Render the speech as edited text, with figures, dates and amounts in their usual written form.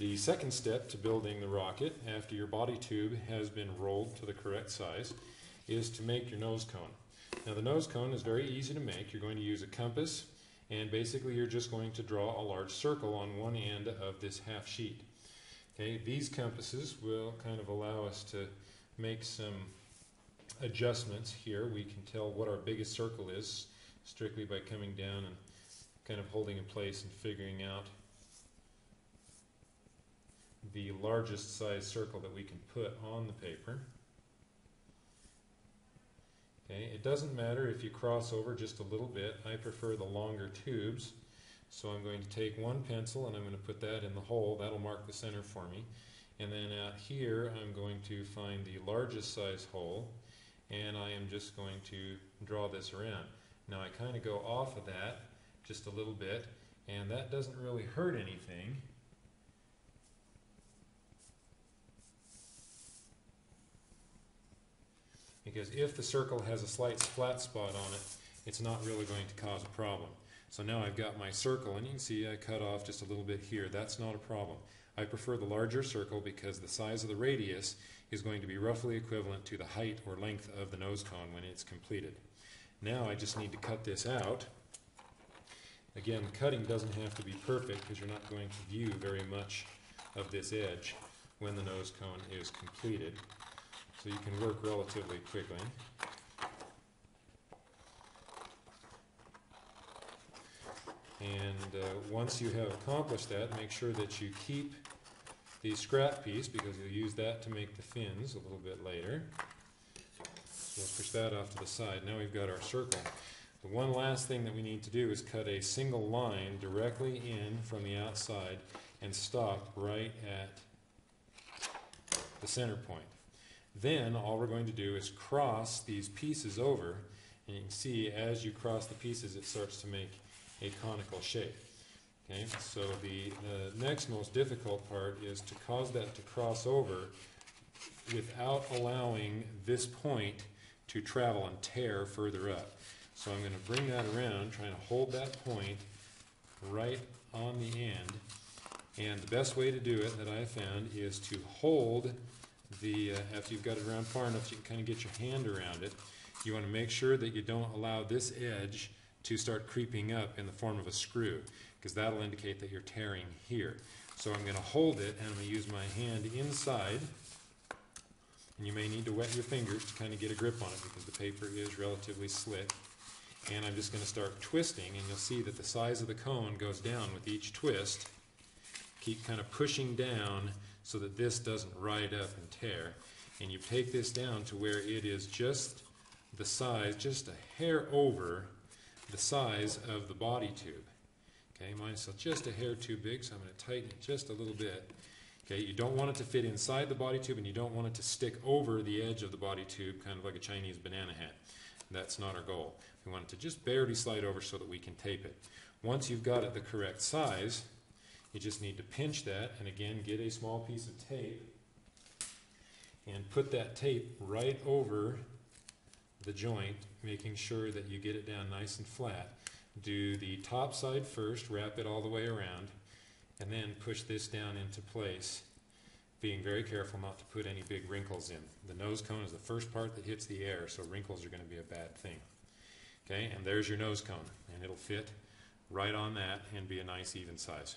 The second step to building the rocket, after your body tube has been rolled to the correct size, is to make your nose cone. Now the nose cone is very easy to make. You're going to use a compass, and basically you're just going to draw a large circle on one end of this half sheet. Okay, these compasses will kind of allow us to make some adjustments here. We can tell what our biggest circle is strictly by coming down and kind of holding in place and figuring out the largest size circle that we can put on the paper. Okay, it doesn't matter if you cross over just a little bit. I prefer the longer tubes, so I'm going to take one pencil and I'm going to put that in the hole. That'll mark the center for me. And then out here I'm going to find the largest size hole, and I am just going to draw this around. Now I kind of go off of that just a little bit, and that doesn't really hurt anything. Because if the circle has a slight flat spot on it, it's not really going to cause a problem. So now I've got my circle, and you can see I cut off just a little bit here. That's not a problem. I prefer the larger circle because the size of the radius is going to be roughly equivalent to the height or length of the nose cone when it's completed. Now I just need to cut this out. Again, cutting doesn't have to be perfect because you're not going to view very much of this edge when the nose cone is completed. So you can work relatively quickly. And once you have accomplished that, make sure that you keep the scrap piece because you'll use that to make the fins a little bit later. So let's push that off to the side. Now we've got our circle. The one last thing that we need to do is cut a single line directly in from the outside and stop right at the center point. Then all we're going to do is cross these pieces over, and you can see as you cross the pieces it starts to make a conical shape. Okay, so the next most difficult part is to cause that to cross over without allowing this point to travel and tear further up. So I'm going to bring that around, trying to hold that point right on the end. And the best way to do it that I found is to hold the, after you've got it around far enough you can kind of get your hand around it, you want to make sure that you don't allow this edge to start creeping up in the form of a screw, because that'll indicate that you're tearing here. So I'm going to hold it and I'm going to use my hand inside, and you may need to wet your fingers to kind of get a grip on it because the paper is relatively slick. And I'm just going to start twisting, and you'll see that the size of the cone goes down with each twist. Keep kind of pushing down so that this doesn't ride up and tear. And you take this down to where it is just the size, just a hair over the size of the body tube. Okay, mine's just a hair too big, so I'm going to tighten it just a little bit. Okay, you don't want it to fit inside the body tube, and you don't want it to stick over the edge of the body tube, kind of like a Chinese banana hat. That's not our goal. We want it to just barely slide over so that we can tape it. Once you've got it the correct size, you just need to pinch that, and again, get a small piece of tape and put that tape right over the joint, making sure that you get it down nice and flat. Do the top side first, wrap it all the way around, and then push this down into place, being very careful not to put any big wrinkles in. The nose cone is the first part that hits the air, so wrinkles are going to be a bad thing. Okay, and there's your nose cone, and it'll fit right on that and be a nice even size.